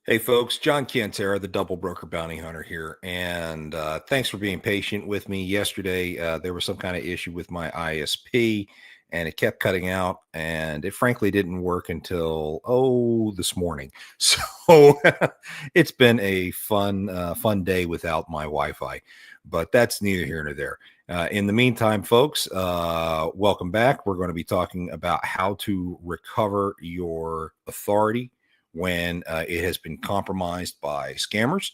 Hey folks, John Cantera, the Double Broker Bounty Hunter here, and thanks for being patient with me. Yesterday, there was some kind of issue with my ISP, and it kept cutting out, and it frankly didn't work until this morning. So it's been a fun day without my Wi-Fi, but that's neither here nor there. In the meantime, folks, welcome back. We're going to be talking about how to recover your authority when it has been compromised by scammers.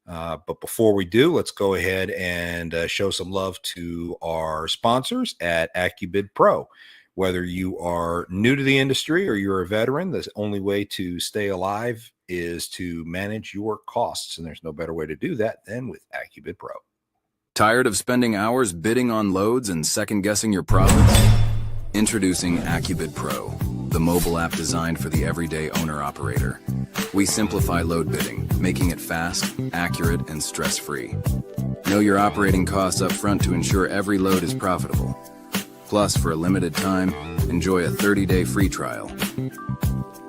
But before we do, let's go ahead and show some love to our sponsors at AccuBid Pro. Whether you are new to the industry or you're a veteran, the only way to stay alive is to manage your costs. And there's no better way to do that than with AccuBid Pro. Tired of spending hours bidding on loads and second-guessing your profits? Introducing AccuBid Pro, the mobile app designed for the everyday owner-operator. We simplify load bidding, making it fast, accurate, and stress-free. Know your operating costs up front to ensure every load is profitable. Plus, for a limited time, enjoy a 30-day free trial.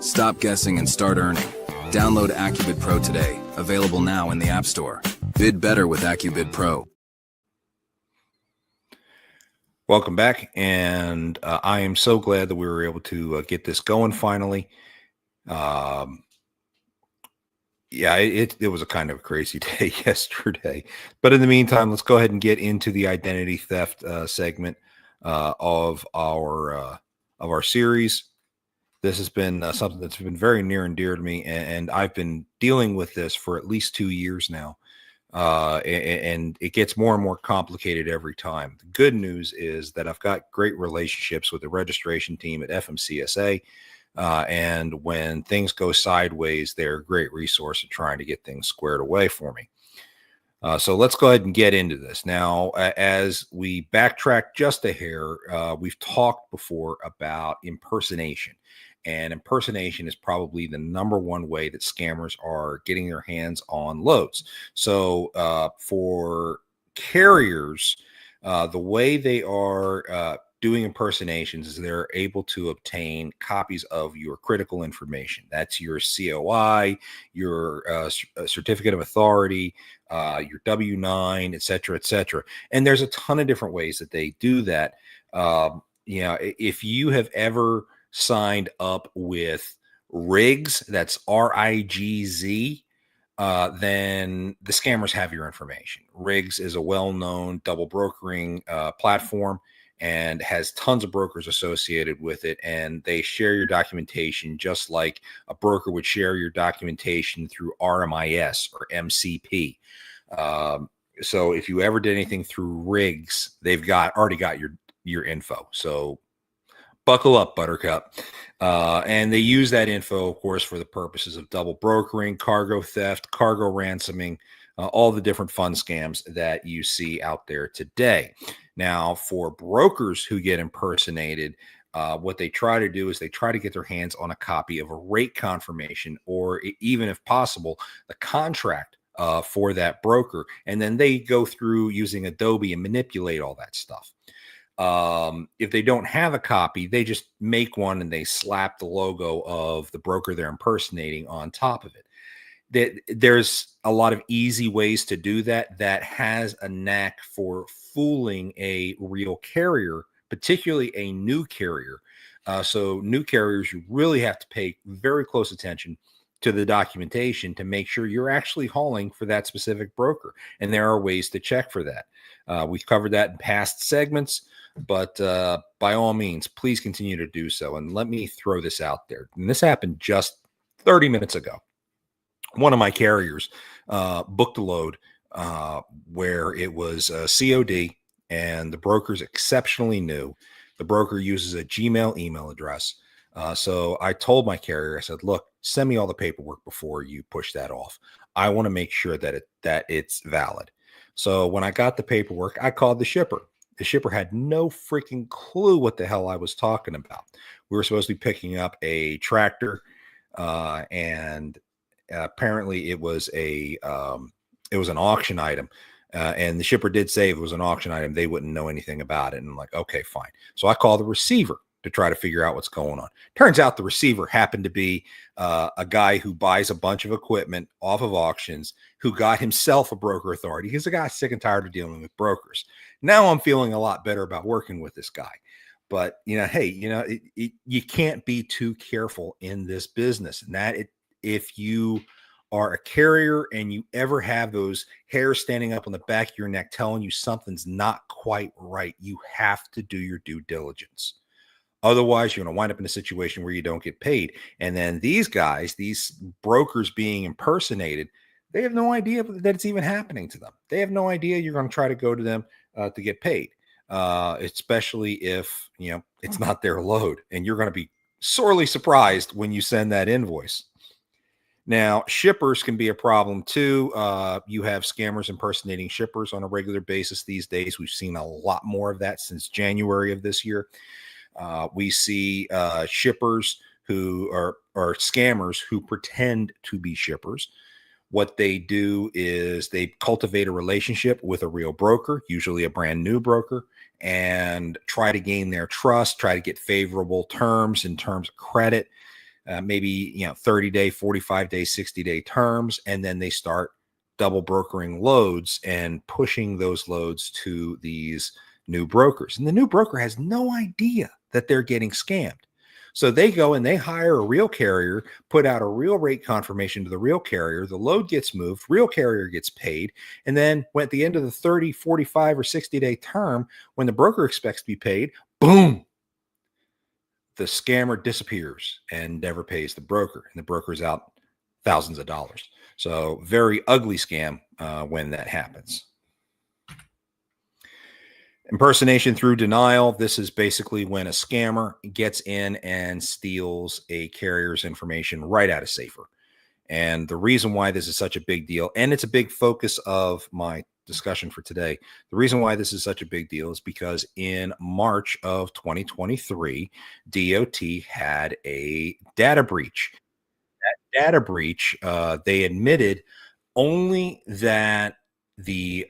Stop guessing and start earning. Download AccuBid Pro today, available now in the App Store. Bid better with AccuBid Pro. Welcome back, and I am so glad that we were able to get this going finally. Yeah, it was a kind of a crazy day yesterday, but in the meantime, let's go ahead and get into the identity theft segment of our series. This has been something that's been very near and dear to me, and I've been dealing with this for at least 2 years now. And it gets more and more complicated every time. The good news is that I've got great relationships with the registration team at FMCSA. And when things go sideways, they're a great resource of trying to get things squared away for me. So let's go ahead and get into this. Now, as we backtrack just a hair, we've talked before about impersonation. And impersonation is probably the number one way that scammers are getting their hands on loads. So for carriers, the way they are doing impersonations is they're able to obtain copies of your critical information. That's your COI, your certificate of authority, your W-9, et cetera, et cetera. And there's a ton of different ways that they do that. If you have ever signed up with Riggs, that's RIGZ, then the scammers have your information. Riggs is a well-known double brokering platform and has tons of brokers associated with it, and they share your documentation just like a broker would share your documentation through RMIS or MCP. So if you ever did anything through Riggs, they've already got your info. So buckle up, Buttercup. And they use that info, of course, for the purposes of double brokering, cargo theft, cargo ransoming, all the different fun scams that you see out there today. Now, for brokers who get impersonated, what they try to do is they try to get their hands on a copy of a rate confirmation, or even if possible, the contract for that broker. And then they go through using Adobe and manipulate all that stuff. If they don't have a copy, they just make one and they slap the logo of the broker they're impersonating on top of it. There's a lot of easy ways to do that has a knack for fooling a real carrier, particularly a new carrier. So new carriers, you really have to pay very close attention to the documentation to make sure you're actually hauling for that specific broker. And there are ways to check for that. We've covered that in past segments, but by all means, please continue to do so. And let me throw this out there. And this happened just 30 minutes ago. One of my carriers booked a load where it was COD, and the broker's exceptionally new. The broker uses a Gmail email address. So I told my carrier, I said, look, send me all the paperwork before you push that off. I want to make sure that it's valid. So when I got the paperwork, I called the shipper. The shipper had no freaking clue what the hell I was talking about. We were supposed to be picking up a tractor, and apparently it was an auction item. And the shipper did say if it was an auction item, they wouldn't know anything about it. And I'm like, okay, fine. So I call the receiver. to try to figure out what's going on. Turns out the receiver happened to be a guy who buys a bunch of equipment off of auctions, who got himself a broker authority. He's a guy sick and tired of dealing with brokers. Now I'm feeling a lot better about working with this guy. But, hey, you can't be too careful in this business. And if you are a carrier and you ever have those hairs standing up on the back of your neck telling you something's not quite right, you have to do your due diligence. Otherwise, you're going to wind up in a situation where you don't get paid. And then these guys, these brokers being impersonated, they have no idea that it's even happening to them. They have no idea you're going to try to go to them to get paid, especially if, it's not their load. And you're going to be sorely surprised when you send that invoice. Now, shippers can be a problem too. You have scammers impersonating shippers on a regular basis these days. We've seen a lot more of that since January of this year. We see shippers who are scammers who pretend to be shippers. What they do is they cultivate a relationship with a real broker, usually a brand new broker, and try to gain their trust, try to get favorable terms in terms of credit. Maybe 30-day, 45-day, 60-day terms, and then they start double brokering loads and pushing those loads to these new brokers. And the new broker has no idea that they're getting scammed. So they go and they hire a real carrier, put out a real rate confirmation to the real carrier, the load gets moved, real carrier gets paid, and then at the end of the 30, 45, or 60-day term, when the broker expects to be paid, boom, the scammer disappears and never pays the broker, and the broker's out thousands of dollars. So very ugly scam when that happens. Impersonation through denial. This is basically when a scammer gets in and steals a carrier's information right out of Safer. And the reason why this is such a big deal, and it's a big focus of my discussion for today, the reason why this is such a big deal is because in March of 2023, DOT had a data breach. That data breach, they admitted only that the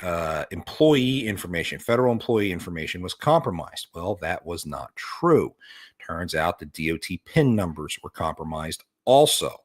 employee information, federal employee information, was compromised. Well, that was not true. Turns out the DOT PIN numbers were compromised also.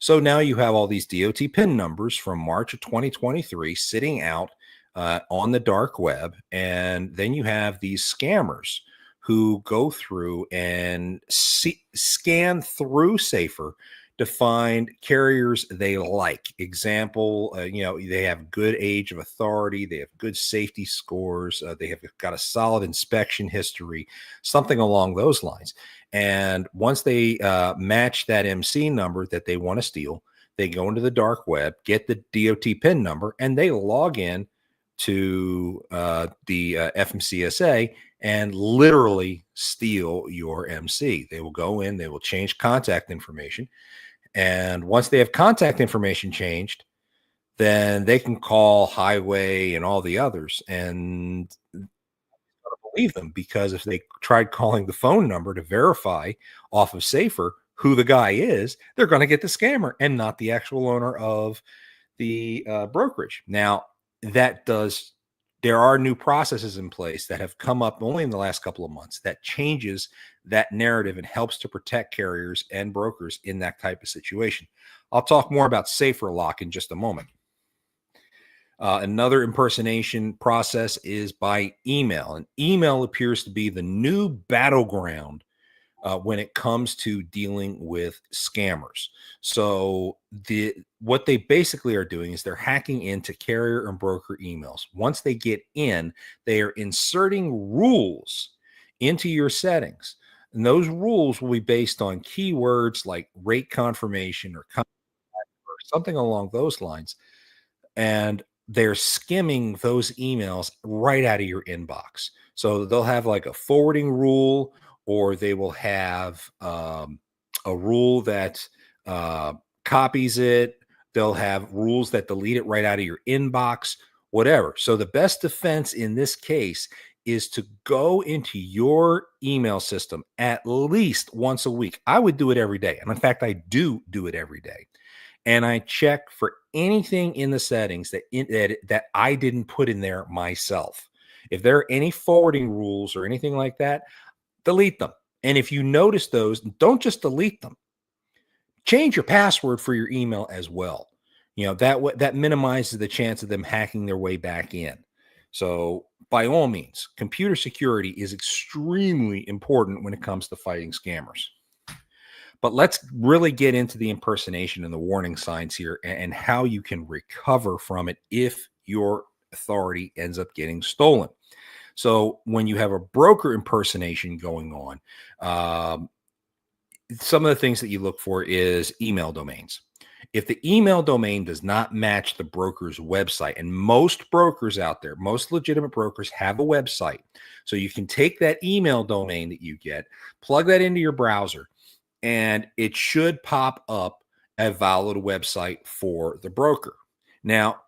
So now you have all these DOT PIN numbers from March of 2023 sitting out on the dark web. And then you have these scammers who go through and scan through Safer to find carriers they like. Example, they have good age of authority, they have good safety scores, they have got a solid inspection history, something along those lines. And once they match that MC number that they want to steal, they go into the dark web, get the DOT PIN number, and they log in to the FMCSA and literally steal your MC. They will go in, they will change contact information. And once they have contact information changed, then they can call Highway and all the others and believe them, because if they tried calling the phone number to verify off of Safer who the guy is, they're going to get the scammer and not the actual owner of the brokerage. Now, there are new processes in place that have come up only in the last couple of months that changes that narrative and helps to protect carriers and brokers in that type of situation. I'll talk more about Safer Lock in just a moment. Another impersonation process is by email, and email appears to be the new battleground when it comes to dealing with scammers. So what they basically are doing is they're hacking into carrier and broker emails. Once they get in, they are inserting rules into your settings. And those rules will be based on keywords like rate confirmation or something along those lines. And they're skimming those emails right out of your inbox. So they'll have like a forwarding rule, or they will have a rule that copies it. They'll have rules that delete it right out of your inbox, whatever. So the best defense in this case is to go into your email system at least once a week. I would do it every day. And in fact, I do it every day. And I check for anything in the settings that I didn't put in there myself. If there are any forwarding rules or anything like that, delete them. And if you notice those, don't just delete them. Change your password for your email as well. That minimizes the chance of them hacking their way back in. So by all means, computer security is extremely important when it comes to fighting scammers. But let's really get into the impersonation and the warning signs here and how you can recover from it if your authority ends up getting stolen. So when you have a broker impersonation going on, some of the things that you look for is email domains. If the email domain does not match the broker's website, and most brokers out there, most legitimate brokers have a website. So you can take that email domain that you get, plug that into your browser, and it should pop up a valid website for the broker. Now,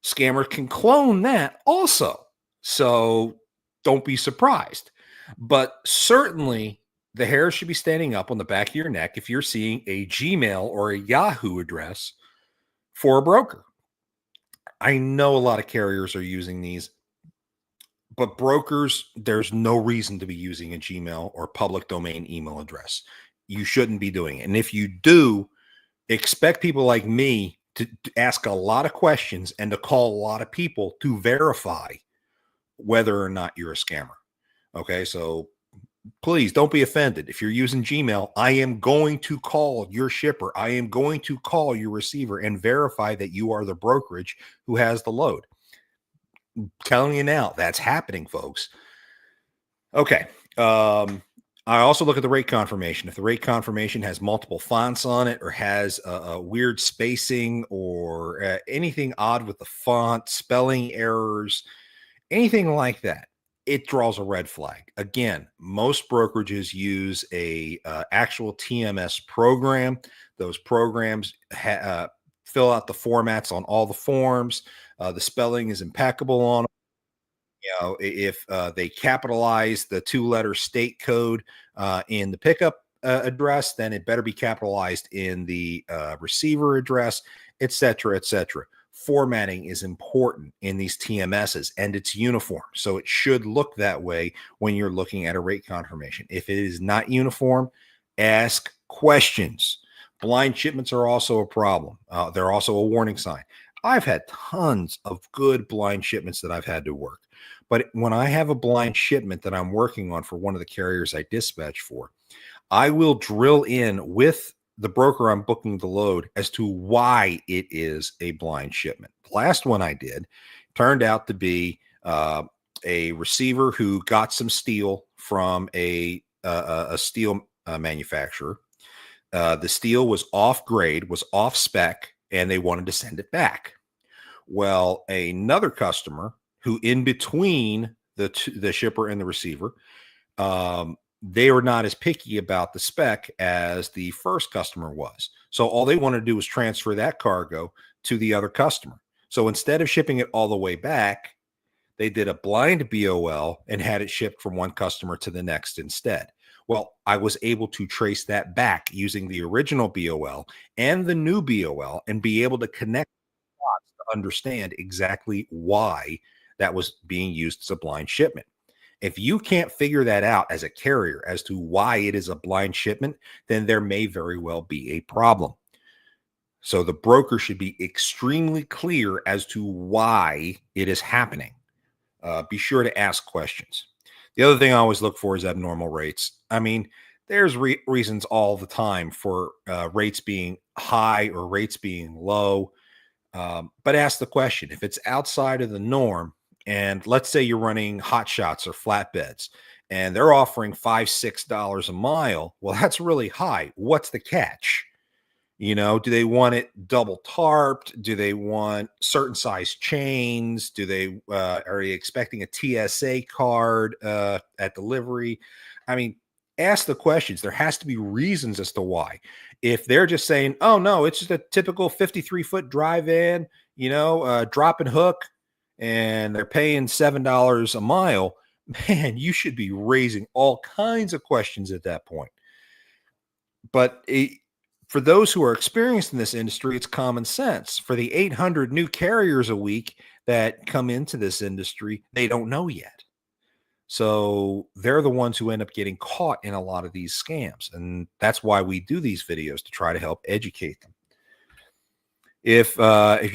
scammers can clone that also. So don't be surprised. But certainly the hair should be standing up on the back of your neck if you're seeing a Gmail or a Yahoo address for a broker. I know a lot of carriers are using these, but brokers, there's no reason to be using a Gmail or public domain email address. You shouldn't be doing it. And if you do, expect people like me to ask a lot of questions and to call a lot of people to verify whether or not you're a scammer. Okay, so please don't be offended. If you're using Gmail, I am going to call your shipper. I am going to call your receiver and verify that you are the brokerage who has the load. I'm telling you now, that's happening, folks. Okay. I also look at the rate confirmation. If the rate confirmation has multiple fonts on it or has a weird spacing or anything odd with the font, spelling errors, anything like that, it draws a red flag. Again, most brokerages use a actual TMS program. Those programs fill out the formats on all the forms. The spelling is impeccable on them. If they capitalize the 2-letter state code in the pickup address, then it better be capitalized in the receiver address, et cetera, et cetera. Formatting is important in these TMSs and it's uniform. So it should look that way when you're looking at a rate confirmation. If it is not uniform, ask questions. Blind shipments are also a problem. They're also a warning sign. I've had tons of good blind shipments that I've had to work. But when I have a blind shipment that I'm working on for one of the carriers I dispatch for, I will drill in with the broker I'm booking the load as to why it is a blind shipment. The last one I did turned out to be a receiver who got some steel from a steel manufacturer. The steel was off grade, was off spec, and they wanted to send it back. Well, another customer who in between the shipper and the receiver, they were not as picky about the spec as the first customer was. So all they wanted to do was transfer that cargo to the other customer. So instead of shipping it all the way back, they did a blind BOL and had it shipped from one customer to the next instead. Well, I was able to trace that back using the original BOL and the new BOL and be able to connect dots to understand exactly why that was being used as a blind shipment. If you can't figure that out as a carrier as to why it is a blind shipment, then there may very well be a problem. So the broker should be extremely clear as to why it is happening. Be sure to ask questions. The other thing I always look for is abnormal rates. I mean, there's reasons all the time for rates being high or rates being low. But ask the question. If it's outside of the norm, and let's say you're running hot shots or flatbeds and they're offering $5-6 a mile, well, that's really high. What's the catch? Do they want it double tarped? Do they want certain size chains? Do they are they expecting a TSA card at delivery? I mean, ask the questions. There has to be reasons as to why. If they're just saying, "Oh no, it's just a typical 53-foot dry van," drop and hook, and they're paying $7 a mile, man, you should be raising all kinds of questions at that point. But for those who are experienced in this industry, it's common sense. For the 800 new carriers a week that come into this industry, they don't know yet. So they're the ones who end up getting caught in a lot of these scams. And that's why we do these videos, to try to help educate them. If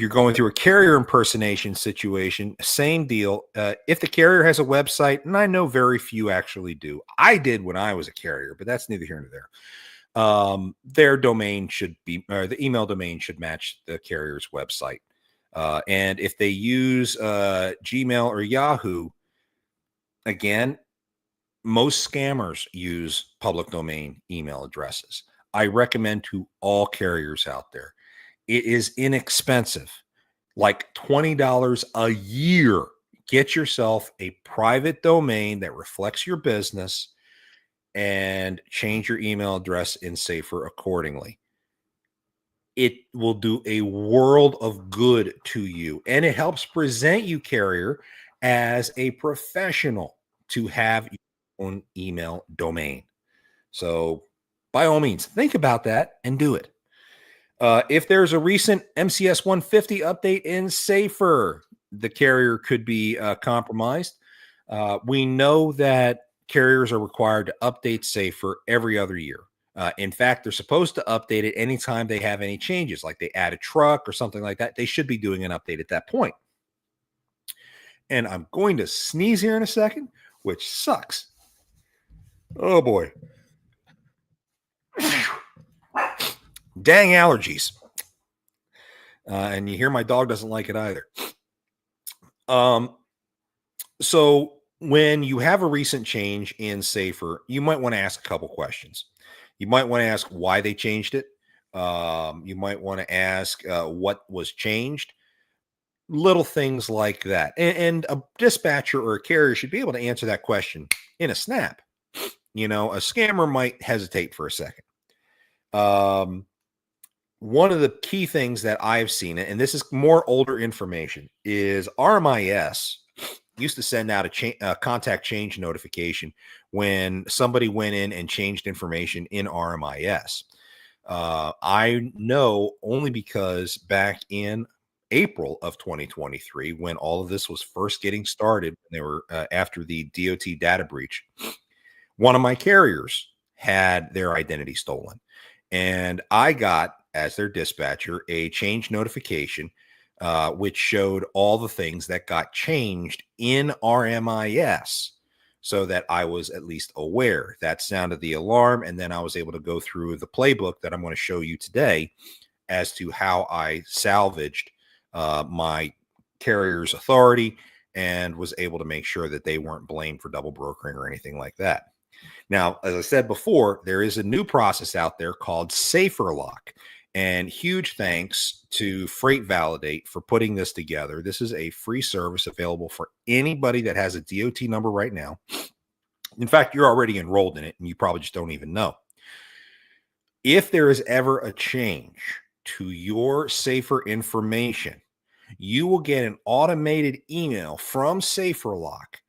you're going through a carrier impersonation situation, same deal. If the carrier has a website, and I know very few actually do, I did when I was a carrier, but that's neither here nor there. Their domain should be, or the email domain should match the carrier's website. And if they use Gmail or Yahoo, again, most scammers use public domain email addresses. I recommend to all carriers out there, it is inexpensive, like $20 a year. Get yourself a private domain that reflects your business and change your email address in Safer accordingly. It will do a world of good to you, and it helps present you, carrier, as a professional to have your own email domain. So by all means, think about that and do it. If there's a recent MCS 150 update in Safer, the carrier could be compromised. We know that carriers are required to update Safer every other year. In fact, they're supposed to update it anytime they have any changes, like they add a truck or something like that. They should be doing an update at that point. And I'm going to sneeze here in a second, which sucks. Oh boy. Dang allergies. And you hear my dog doesn't like it either. So when you have a recent change in Safer, you might want to ask a couple questions. You might want to ask why they changed it. You might want to ask what was changed. Little things like that. And a dispatcher or a carrier should be able to answer that question in a snap. You know, a scammer might hesitate for a second. One of the key things that I've seen, and this is more older information, is RMIS used to send out a contact change notification when somebody went in and changed information in RMIS. I know only because back in April of 2023, when all of this was first getting started, they were after the DOT data breach, one of my carriers had their identity stolen. And I got, as their dispatcher, a change notification which showed all the things that got changed in RMIS, so that I was at least aware. That sounded the alarm, and then I was able to go through the playbook that I'm going to show you today as to how I salvaged my carrier's authority and was able to make sure that they weren't blamed for double brokering or anything like that. Now, as I said before, there is a new process out there called SaferLock. And huge thanks to Freight Validate for putting this together. This is a free service available for anybody that has a DOT number right now. In fact, you're already enrolled in it, and you probably just don't even know. If there is ever a change to your Safer information, you will get an automated email from SaferLock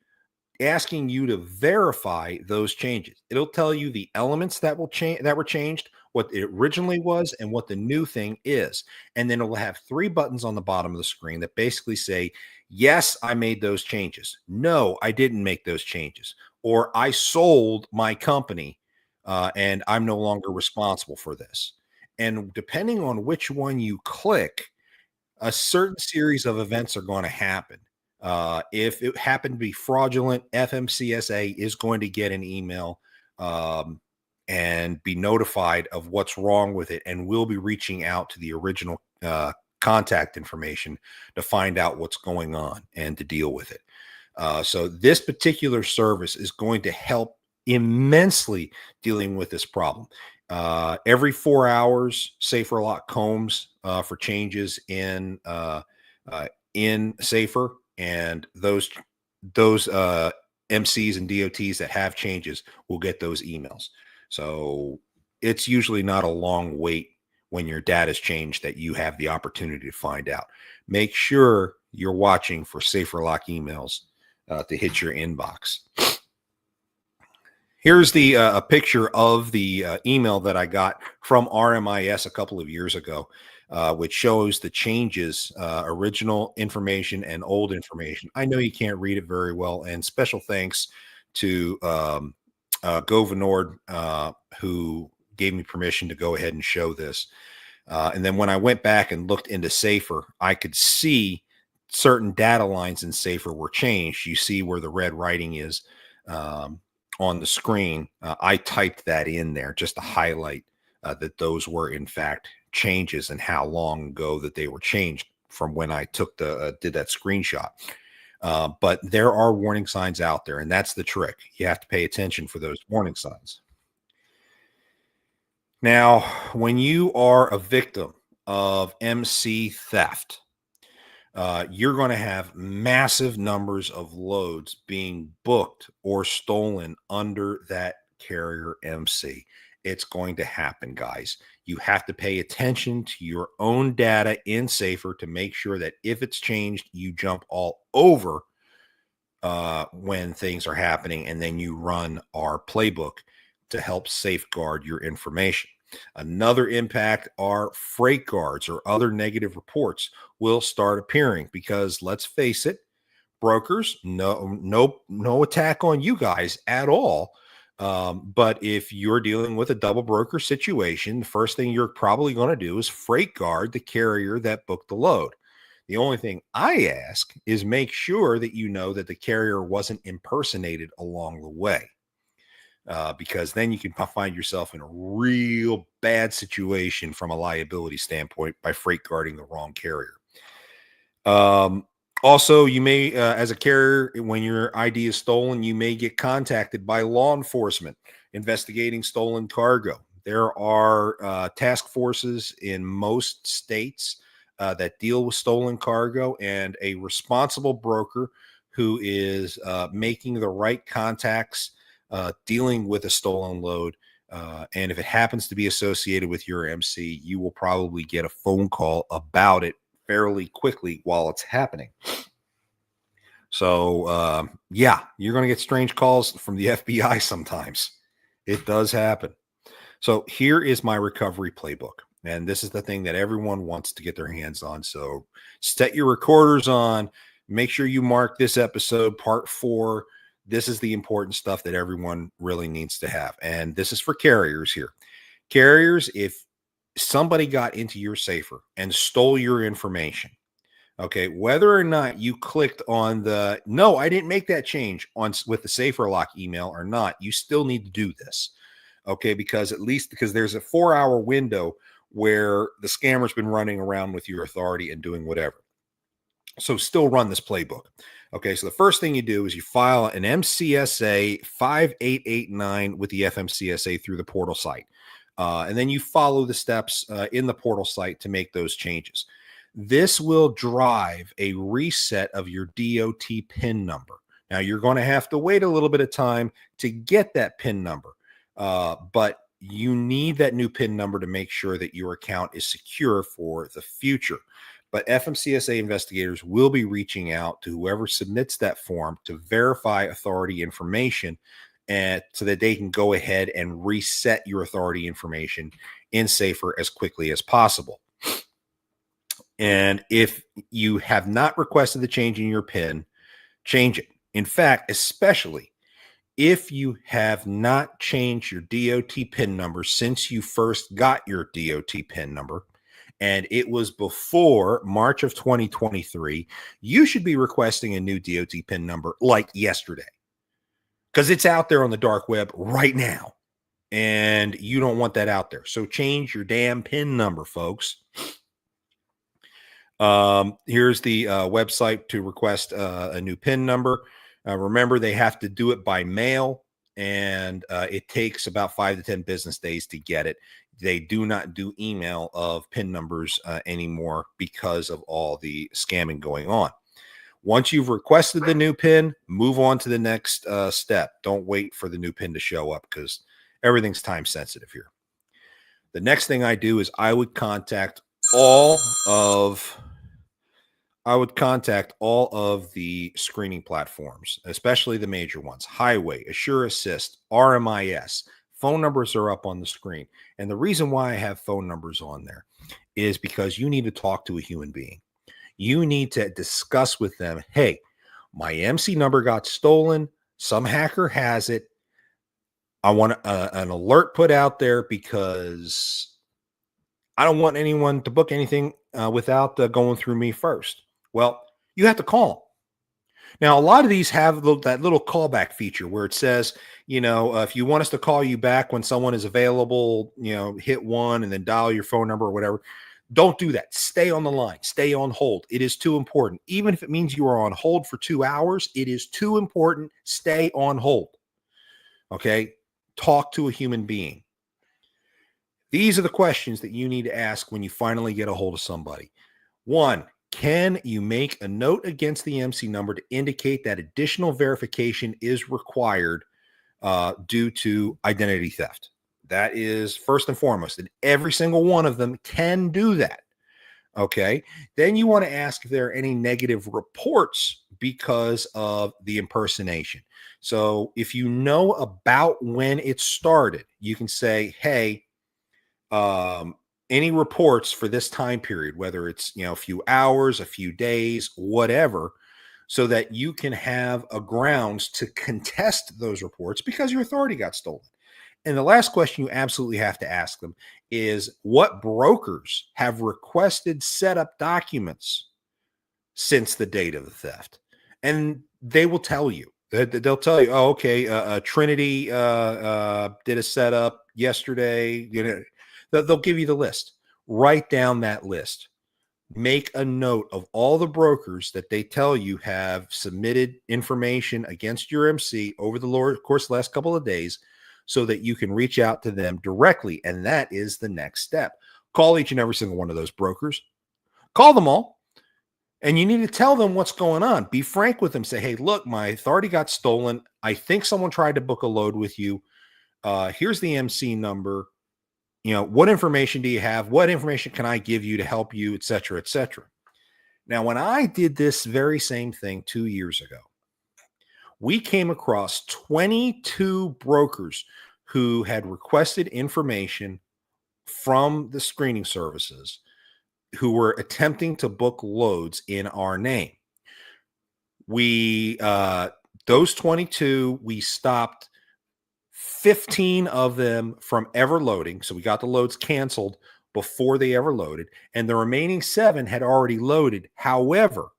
asking you to verify those changes. It'll tell you the elements that will change, that were changed, what it originally was, and what the new thing is. And then it will have 3 buttons on the bottom of the screen that basically say, yes, I made those changes. No, I didn't make those changes. Or I sold my company and I'm no longer responsible for this. And depending on which one you click, a certain series of events are going to happen. If it happened to be fraudulent, FMCSA is going to get an email and be notified of what's wrong with it, and we'll be reaching out to the original contact information to find out what's going on and to deal with it. So this particular service is going to help immensely dealing with this problem. Every 4 hours, SaferLock combs for changes in Safer, and those MCs and DOTs that have changes will get those emails. So it's usually not a long wait when your data's changed that you have the opportunity to find out. Make sure you're watching for SaferLock emails to hit your inbox. Here's the a picture of the email that I got from RMIS a couple of years ago, which shows the changes, original information and old information. I know you can't read it very well, and special thanks to Govinord, who gave me permission to go ahead and show this. And then when I went back and looked into Safer, I could see certain data lines in Safer were changed. You see where the red writing is on the screen. I typed that in there just to highlight that those were in fact changes and how long ago that they were changed from when I took did that screenshot. But there are warning signs out there, and that's the trick. You have to pay attention for those warning signs. Now, when you are a victim of MC theft, you're going to have massive numbers of loads being booked or stolen under that carrier MC. It's going to happen, guys. You have to pay attention to your own data in Safer to make sure that if it's changed, you jump all over when things are happening, and then you run our playbook to help safeguard your information. Another impact are freight guards or other negative reports will start appearing because, let's face it, brokers, no attack on you guys at all. But if you're dealing with a double broker situation, the first thing you're probably going to do is freight guard the carrier that booked the load. The only thing I ask is make sure that you know that the carrier wasn't impersonated along the way. Because then you can find yourself in a real bad situation from a liability standpoint by freight guarding the wrong carrier. Also, you may, as a carrier, when your ID is stolen, you may get contacted by law enforcement investigating stolen cargo. There are task forces in most states that deal with stolen cargo, and a responsible broker who is making the right contacts dealing with a stolen load. And if it happens to be associated with your MC, you will probably get a phone call about it fairly quickly while it's happening. So, yeah, you're going to get strange calls from the FBI sometimes. It does happen. So here is my recovery playbook. And this is the thing that everyone wants to get their hands on. So set your recorders on. Make sure you mark this episode, part 4. This is the important stuff that everyone really needs to have. And this is for carriers here. Carriers, if somebody got into your Safer and stole your information, okay, whether or not you clicked on the, no, I didn't make that change with the Safer Lock email or not, you still need to do this. Okay, because there's a 4-hour window where the scammer's been running around with your authority and doing whatever. So still run this playbook. Okay, so the first thing you do is you file an MCSA 5889 with the FMCSA through the portal site. And then you follow the steps in the portal site to make those changes. This will drive a reset of your DOT PIN number. Now, you're going to have to wait a little bit of time to get that PIN number, but you need that new PIN number to make sure that your account is secure for the future. But FMCSA investigators will be reaching out to whoever submits that form to verify authority information, and so that they can go ahead and reset your authority information in Safer as quickly as possible. And if you have not requested the change in your PIN, change it. In fact, especially if you have not changed your DOT PIN number since you first got your DOT PIN number, and it was before March of 2023, you should be requesting a new DOT PIN number like yesterday, because it's out there on the dark web right now, and you don't want that out there. So change your damn PIN number, folks. Here's the website to request a new PIN number. Remember, they have to do it by mail, and it takes about 5 to 10 business days to get it. They do not do email of PIN numbers anymore because of all the scamming going on. Once you've requested the new PIN, move on to the next step. Don't wait for the new PIN to show up, because everything's time sensitive here. The next thing I do is I would contact all of the screening platforms, especially the major ones: Highway, Assure Assist, RMIS. Phone numbers are up on the screen. And the reason why I have phone numbers on there is because you need to talk to a human being. You need to discuss with them, hey, my MC number got stolen. Some hacker has it. I want an alert put out there because I don't want anyone to book anything without going through me first. Well, you have to call them. Now, a lot of these have that little callback feature where it says, if you want us to call you back when someone is available, hit 1 and then dial your phone number or whatever. Don't do that. Stay on the line. Stay on hold. It is too important. Even if it means you are on hold for 2 hours, it is too important. Stay on hold. Okay? Talk to a human being. These are the questions that you need to ask when you finally get a hold of somebody. 1, can you make a note against the MC number to indicate that additional verification is required due to identity theft? That is first and foremost, and every single one of them can do that. Okay. Then you want to ask if there are any negative reports because of the impersonation. So if you know about when it started, you can say, hey, any reports for this time period, whether it's, a few hours, a few days, whatever, so that you can have a grounds to contest those reports because your authority got stolen. And the last question you absolutely have to ask them is what brokers have requested setup documents since the date of the theft? And they will tell you. They'll tell you, oh, okay, Trinity did a setup yesterday. They'll give you the list. Write down that list. Make a note of all the brokers that they tell you have submitted information against your MC over the course of the last couple of days so that you can reach out to them directly. And that is the next step. Call each and every single one of those brokers. Call them all. And you need to tell them what's going on. Be frank with them. Say, hey, look, my authority got stolen. I think someone tried to book a load with you. Here's the MC number. What information do you have? What information can I give you to help you, et cetera, et cetera. Now, when I did this very same thing 2 years ago, we came across 22 brokers who had requested information from the screening services who were attempting to book loads in our name. Those 22, we stopped 15 of them from ever loading. So we got the loads canceled before they ever loaded, and the remaining 7 had already loaded. However,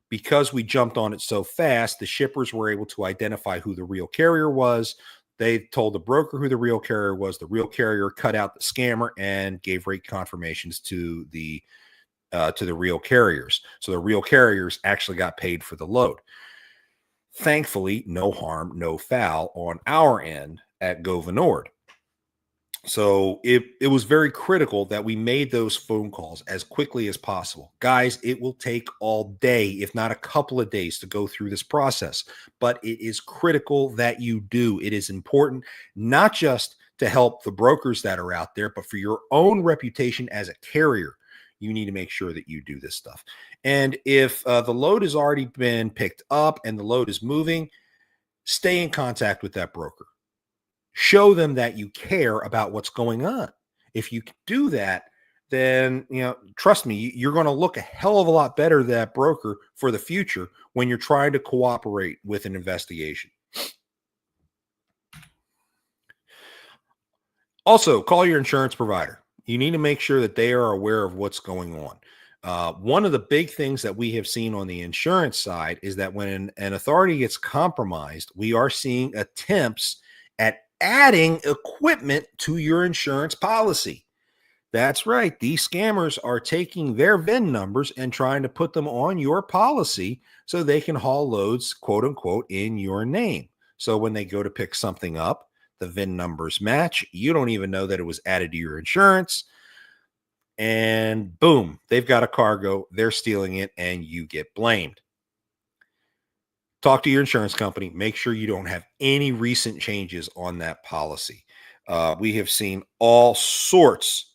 because we jumped on it so fast, the shippers were able to identify who the real carrier was. They told the broker who the real carrier was. The real carrier cut out the scammer and gave rate confirmations to the real carriers. So the real carriers actually got paid for the load. Thankfully, no harm, no foul on our end at GoVanord. So it was very critical that we made those phone calls as quickly as possible. Guys, it will take all day, if not a couple of days, to go through this process. But it is critical that you do. It is important, not just to help the brokers that are out there, but for your own reputation as a carrier. You need to make sure that you do this stuff. And if the load has already been picked up and the load is moving, stay in contact with that broker. Show them that you care about what's going on. If you do that, then, trust me, you're going to look a hell of a lot better to that broker for the future when you're trying to cooperate with an investigation. Also, call your insurance provider. You need to make sure that they are aware of what's going on. One of the big things that we have seen on the insurance side is that when an authority gets compromised, we are seeing attempts at adding equipment to your insurance policy. That's right. These scammers are taking their VIN numbers and trying to put them on your policy so they can haul loads, quote unquote, in your name. So when they go to pick something up, the VIN numbers match. You don't even know that it was added to your insurance. And boom, they've got a cargo. They're stealing it and you get blamed. Talk to your insurance company. Make sure you don't have any recent changes on that policy. We have seen all sorts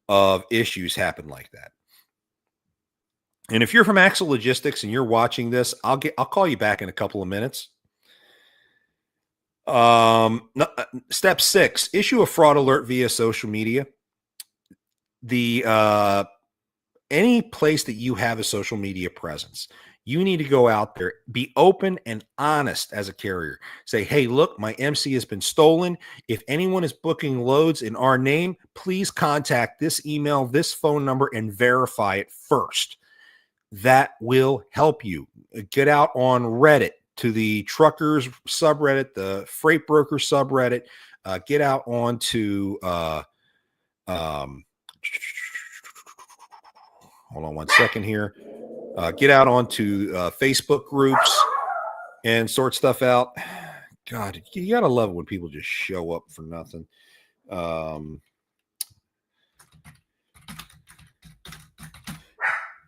of issues happen like that. And if you're from Axle Logistics and you're watching this, I'll call you back in a couple of minutes. Step 6, issue a fraud alert via social media. Any place that you have a social media presence, You need to go out there, be open and honest as a carrier. Say, hey, look, my MC has been stolen. If anyone is booking loads in our name, please contact this email, this phone number, and verify it first. That will help you. Get out on Reddit to the truckers subreddit, the freight broker subreddit. Get out onto hold on one second here. Get out onto Facebook groups and sort stuff out. God, you gotta love it when people just show up for nothing.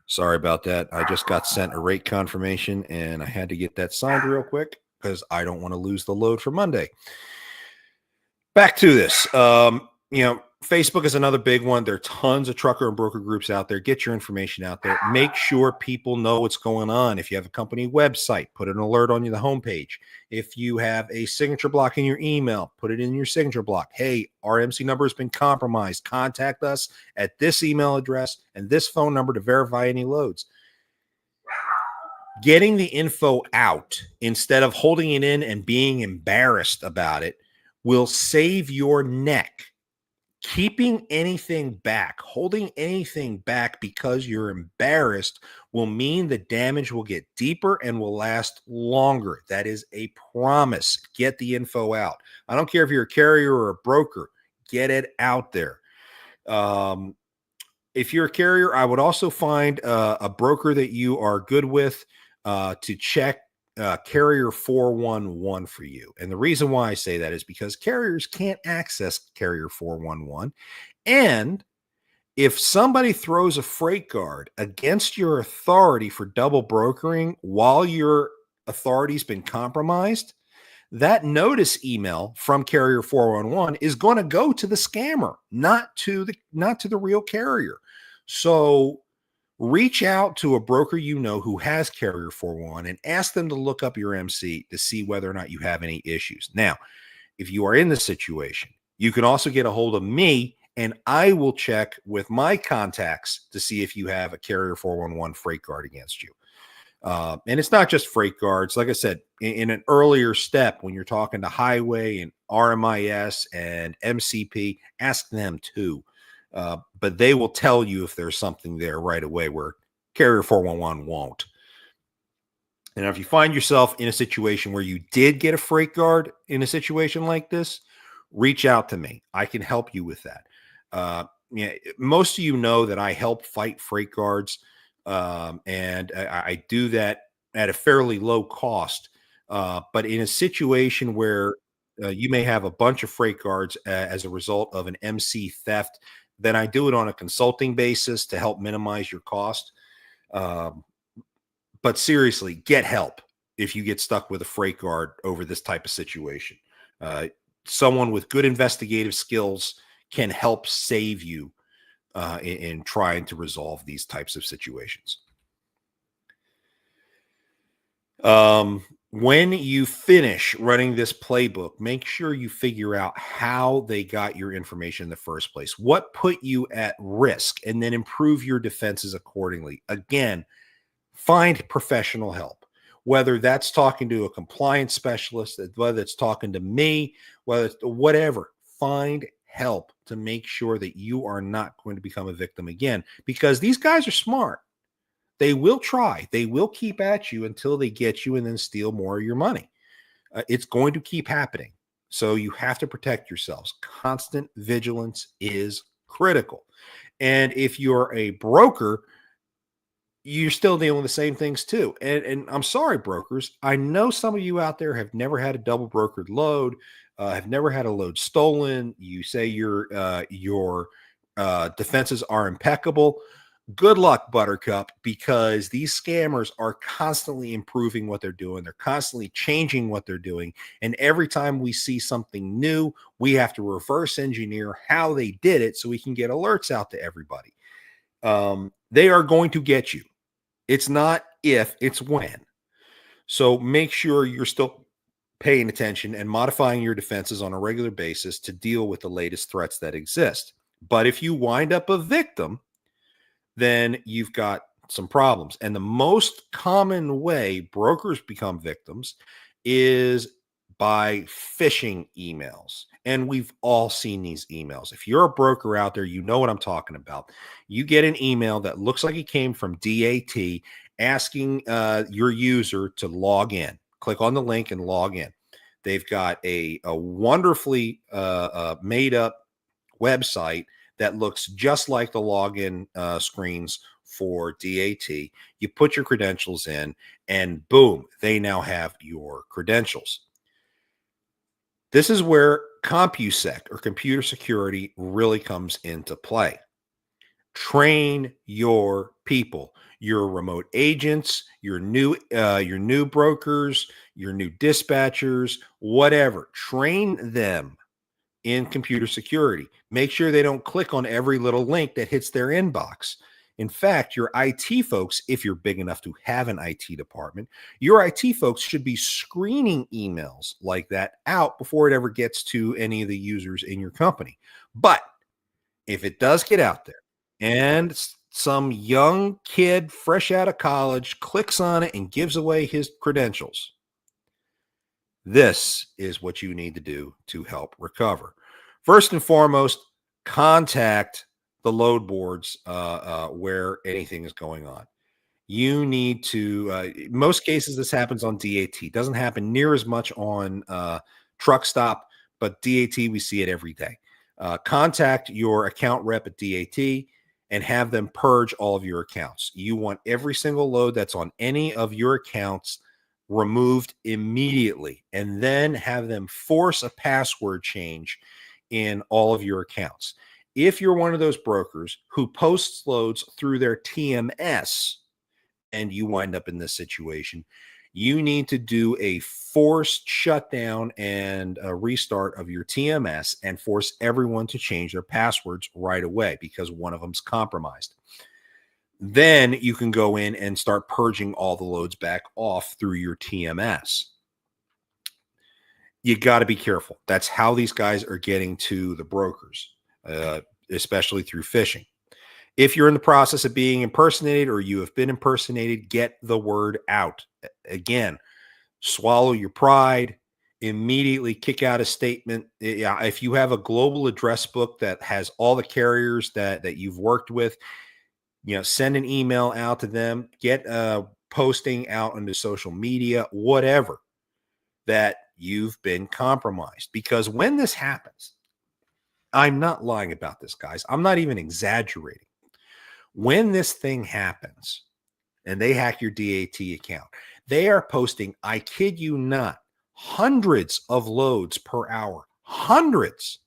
Sorry about that. I just got sent a rate confirmation and I had to get that signed real quick because I don't want to lose the load for Monday. Back to this. Facebook is another big one. There are tons of trucker and broker groups out there. Get your information out there. Make sure people know what's going on. If you have a company website, put an alert on the homepage. If you have a signature block in your email, put it in your signature block. Hey, our MC number has been compromised. Contact us at this email address and this phone number to verify any loads. Getting the info out instead of holding it in and being embarrassed about it will save your neck. Keeping anything back, holding anything back because you're embarrassed will mean the damage will get deeper and will last longer. That is a promise. Get the info out. I don't care if you're a carrier or a broker, get it out there. If you're a carrier, I would also find a broker that you are good with to check carrier 411 for you. And the reason why I say that is because carriers can't access carrier 411. And if somebody throws a freight guard against your authority for double brokering while your authority's been compromised, that notice email from carrier 411 is going to go to the scammer, not to the real carrier. So reach out to a broker who has carrier 411 and ask them to look up your MC to see whether or not you have any issues. Now, if you are in this situation, you can also get a hold of me and I will check with my contacts to see if you have a carrier 411 freight guard against you. And it's not just freight guards. Like I said, in an earlier step, when you're talking to highway and RMIS and MCP, ask them too. But they will tell you if there's something there right away where carrier 411 won't. And if you find yourself in a situation where you did get a freight guard in a situation like this, reach out to me. I can help you with that. Most of you know that I help fight freight guards, and I do that at a fairly low cost. But in a situation where you may have a bunch of freight guards as a result of an MC theft, then I do it on a consulting basis to help minimize your cost. But seriously, get help if you get stuck with a freight guard over this type of situation. Someone with good investigative skills can help save you in trying to resolve these types of situations. When you finish running this playbook, make sure you figure out how they got your information in the first place, what put you at risk, and then improve your defenses accordingly. Again, find professional help, whether that's talking to a compliance specialist, whether it's talking to me, whether it's whatever. Find help to make sure that you are not going to become a victim again, because these guys are smart. They will try. They will keep at you until they get you and then steal more of your money. It's going to keep happening. So you have to protect yourselves. Constant vigilance is critical. And if you're a broker, you're still dealing with the same things too. And I'm sorry, brokers. I know some of you out there have never had a double brokered load, have never had a load stolen. You say your defenses are impeccable. Good luck, Buttercup, because these scammers are constantly improving what they're doing. They're constantly changing what they're doing. And every time we see something new, we have to reverse engineer how they did it so we can get alerts out to everybody. They are going to get you. It's not if, it's when. So make sure you're still paying attention and modifying your defenses on a regular basis to deal with the latest threats that exist. But if you wind up a victim, then you've got some problems. And the most common way brokers become victims is by phishing emails. And we've all seen these emails. If you're a broker out there, you know what I'm talking about. You get an email that looks like it came from DAT asking your user to log in. Click on the link and log in. They've got a wonderfully made up website that looks just like the login screens for DAT. You put your credentials in, and boom, they now have your credentials. This is where CompuSec, or computer security, really comes into play. Train your people, your remote agents, your new brokers, your new dispatchers, whatever. Train them in computer security. Make sure they don't click on every little link that hits their inbox. In fact, your IT folks, if you're big enough to have an IT department, your IT folks should be screening emails like that out before it ever gets to any of the users in your company. But if it does get out there and some young kid fresh out of college clicks on it and gives away his credentials, this is what you need to do to help recover. First and foremost, contact the load boards where anything is going on. You need to, in most cases, this happens on DAT. It doesn't happen near as much on Truck Stop, but DAT, we see it every day. Contact your account rep at DAT and have them purge all of your accounts. You want every single load that's on any of your accounts removed immediately, and then have them force a password change in all of your accounts. If you're one of those brokers who posts loads through their TMS and you wind up in this situation, you need to do a forced shutdown and a restart of your TMS and force everyone to change their passwords right away because one of them's compromised. Then you can go in and start purging all the loads back off through your TMS. You got to be careful. That's how these guys are getting to the brokers, especially through phishing. If you're in the process of being impersonated or you have been impersonated, get the word out. Again, swallow your pride, immediately kick out a statement. If you have a global address book that has all the carriers that you've worked with, send an email out to them, get a posting out onto social media, whatever, that you've been compromised. Because when this happens, I'm not lying about this, guys. I'm not even exaggerating. When this thing happens and they hack your DAT account, they are posting, I kid you not, hundreds of loads per hour. Hundreds.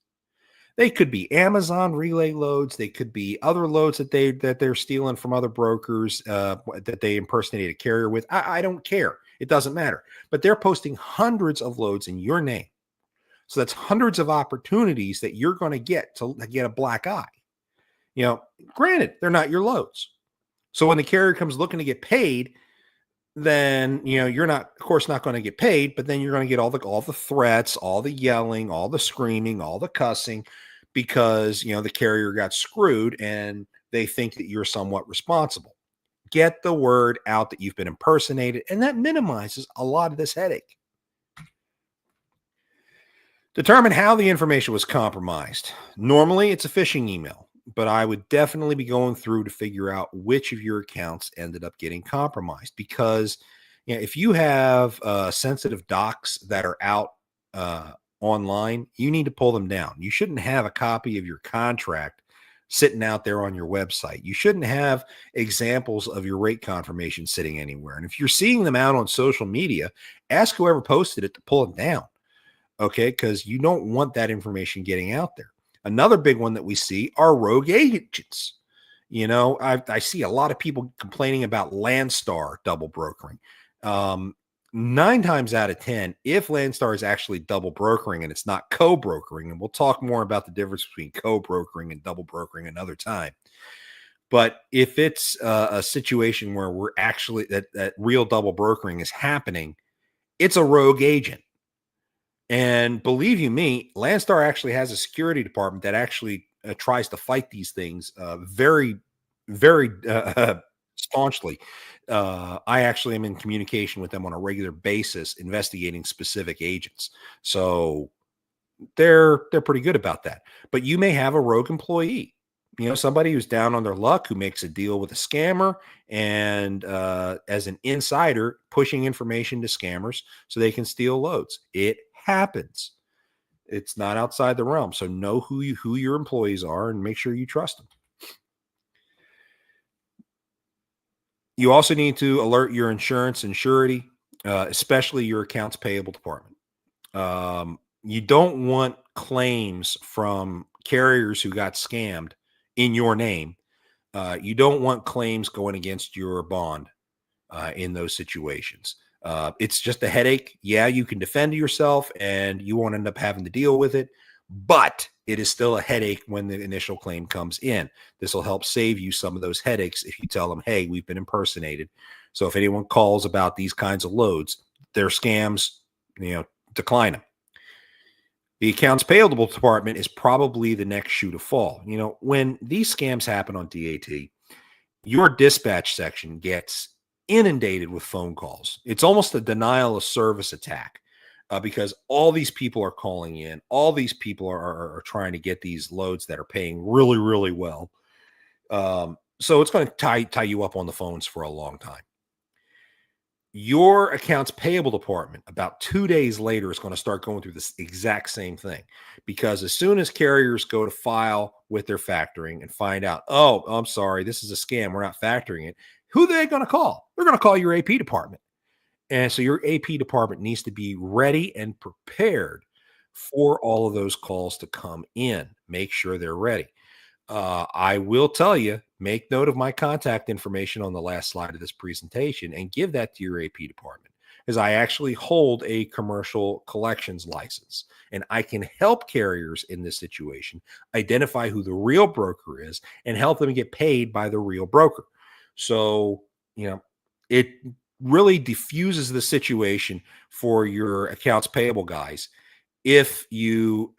They could be Amazon relay loads. They could be other loads that they're stealing from other brokers that they impersonate a carrier with. I don't care. It doesn't matter. But they're posting hundreds of loads in your name. So that's hundreds of opportunities that you're going to get a black eye. Granted, they're not your loads. So when the carrier comes looking to get paid, then you're not, of course, not going to get paid, but then you're going to get all the threats, all the yelling, all the screaming, all the cussing, because the carrier got screwed and they think that you're somewhat responsible. Get the word out that you've been impersonated, and that minimizes a lot of this headache. Determine how the information was compromised. Normally, it's a phishing email, but I would definitely be going through to figure out which of your accounts ended up getting compromised. Because if you have sensitive docs that are out online, you need to pull them down. You shouldn't have a copy of your contract sitting out there on your website. You shouldn't have examples of your rate confirmation sitting anywhere. And if you're seeing them out on social media, ask whoever posted it to pull it down. Okay, because you don't want that information getting out there. Another big one that we see are rogue agents. I see a lot of people complaining about Landstar double brokering. 9 times out of 10, if Landstar is actually double brokering and it's not co-brokering, and we'll talk more about the difference between co-brokering and double brokering another time. But if it's a situation where we're actually that real double brokering is happening, it's a rogue agent. And believe you me, Landstar actually has a security department that actually tries to fight these things very, very staunchly. I actually am in communication with them on a regular basis, investigating specific agents. So they're pretty good about that. But you may have a rogue employee, somebody who's down on their luck, who makes a deal with a scammer, and as an insider, pushing information to scammers so they can steal loads. It happens. It's not outside the realm. So know who your employees are and make sure you trust them. You also need to alert your insurance and surety, especially your accounts payable department. You don't want claims from carriers who got scammed in your name. You don't want claims going against your bond in those situations. It's just a headache. Yeah, you can defend yourself and you won't end up having to deal with it, but it is still a headache when the initial claim comes in. This will help save you some of those headaches if you tell them, hey, we've been impersonated. So if anyone calls about these kinds of loads, they're scams, decline them. The accounts payable department is probably the next shoe to fall. When these scams happen on DAT, your dispatch section gets inundated with phone calls. It's almost a denial of service attack because all these people are calling in. All these people are trying to get these loads that are paying really, really well. So it's going to tie you up on the phones for a long time. Your accounts payable department about 2 days later is going to start going through this exact same thing, because as soon as carriers go to file with their factoring and find out, oh, I'm sorry, this is a scam, we're not factoring it, who are they going to call? They're going to call your AP department. And so your AP department needs to be ready and prepared for all of those calls to come in. Make sure they're ready. I will tell you, make note of my contact information on the last slide of this presentation and give that to your AP department, because I actually hold a commercial collections license and I can help carriers in this situation identify who the real broker is and help them get paid by the real broker. So, it really diffuses the situation for your accounts payable guys if you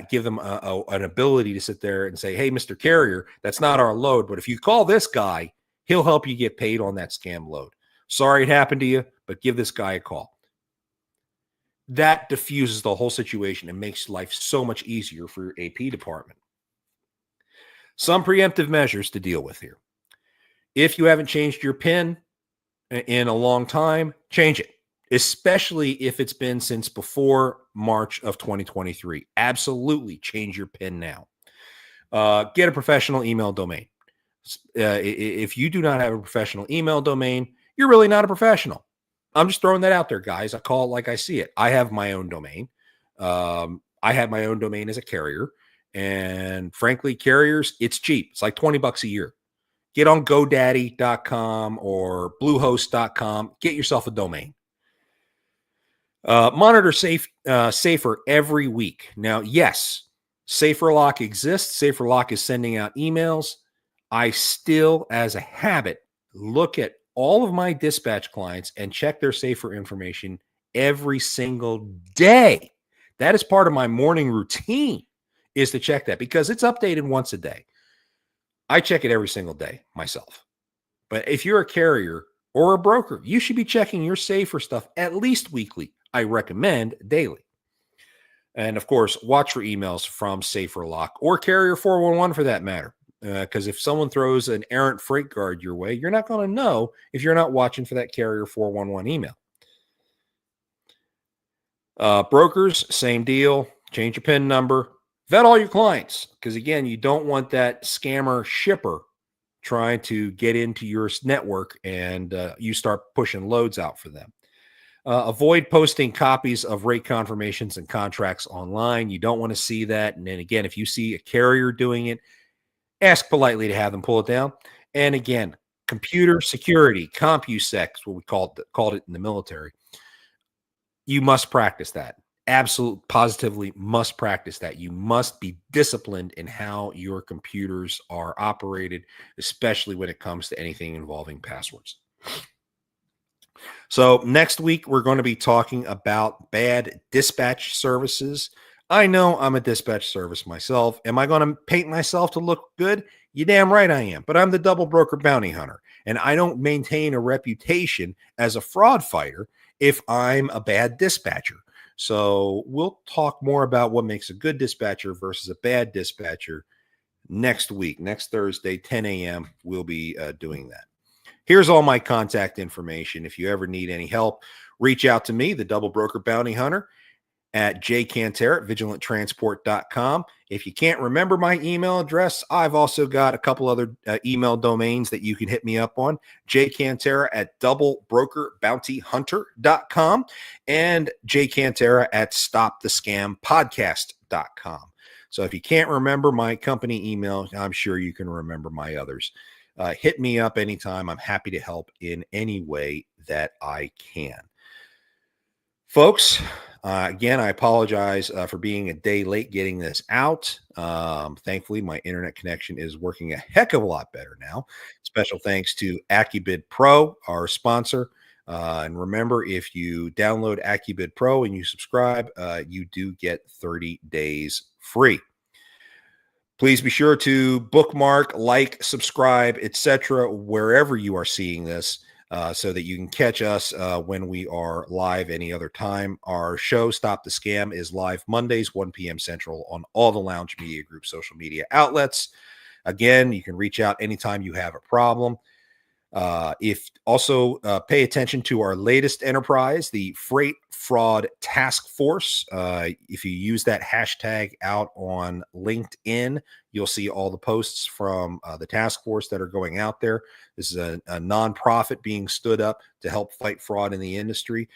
give them an ability to sit there and say, hey, Mr. Carrier, that's not our load, but if you call this guy, he'll help you get paid on that scam load. Sorry it happened to you, but give this guy a call. That diffuses the whole situation and makes life so much easier for your AP department. Some preemptive measures to deal with here. If you haven't changed your PIN in a long time, change it, especially if it's been since before March of 2023. Absolutely change your PIN now. Get a professional email domain. If you do not have a professional email domain, you're really not a professional. I'm just throwing that out there, guys. I call it like I see it. I have my own domain. I had my own domain as a carrier. And frankly, carriers, it's cheap. It's like $20 a year. Get on GoDaddy.com or Bluehost.com. Get yourself a domain. Monitor Safer every week. Now, yes, SaferLock exists. SaferLock is sending out emails. I still, as a habit, look at all of my dispatch clients and check their Safer information every single day. That is part of my morning routine, is to check that, because it's updated once a day. I check it every single day myself. But if you're a carrier or a broker, you should be checking your Safer stuff at least weekly. I recommend daily. And of course, watch for emails from SaferLock or Carrier 411 for that matter. Because if someone throws an errant freight guard your way, you're not going to know if you're not watching for that Carrier 411 email. Brokers, same deal. Change your PIN number. Vet all your clients, because again, you don't want that scammer shipper trying to get into your network and you start pushing loads out for them. Avoid posting copies of rate confirmations and contracts online. You don't want to see that. And then again, if you see a carrier doing it, ask politely to have them pull it down. And again, computer security, CompuSec, what we called it in the military. You must practice that. Absolutely, positively must practice that. You must be disciplined in how your computers are operated, especially when it comes to anything involving passwords. So next week, we're going to be talking about bad dispatch services. I know I'm a dispatch service myself. Am I going to paint myself to look good? You damn right I am. But I'm the double broker bounty hunter, and I don't maintain a reputation as a fraud fighter if I'm a bad dispatcher. So we'll talk more about what makes a good dispatcher versus a bad dispatcher next week, next Thursday, 10 a.m. We'll be doing that. Here's all my contact information. If you ever need any help, reach out to me, the double broker bounty hunter, at jcanter@vigilanttransport.com. If you can't remember my email address, I've also got a couple other email domains that you can hit me up on. jcantera@doublebrokerbountyhunter.com and jcantera@stopthescampodcast.com. So if you can't remember my company email, I'm sure you can remember my others. Hit me up anytime. I'm happy to help in any way that I can. Folks, again, I apologize for being a day late getting this out. Thankfully, my internet connection is working a heck of a lot better now. Special thanks to AccuBid Pro, our sponsor. And remember, if you download AccuBid Pro and you subscribe, you do get 30 days free. Please be sure to bookmark, like, subscribe, etc., wherever you are seeing this. So that you can catch us when we are live any other time. Our show, Stop the Scam, is live Mondays, 1 p.m. Central on all the Lounge Media Group social media outlets. Again, you can reach out anytime you have a problem. If also pay attention to our latest enterprise, the Freight Fraud Task Force. If you use that hashtag out on LinkedIn, you'll see all the posts from the task force that are going out there. This is a nonprofit being stood up to help fight fraud in the industry.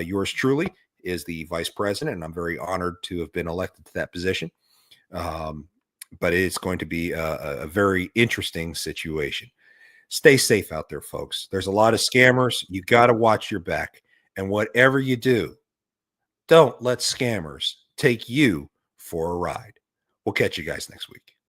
Yours truly is the vice president, and I'm very honored to have been elected to that position. But it's going to be a very interesting situation. Stay safe out there, folks. There's a lot of scammers. You got to watch your back. And whatever you do, don't let scammers take you for a ride. We'll catch you guys next week.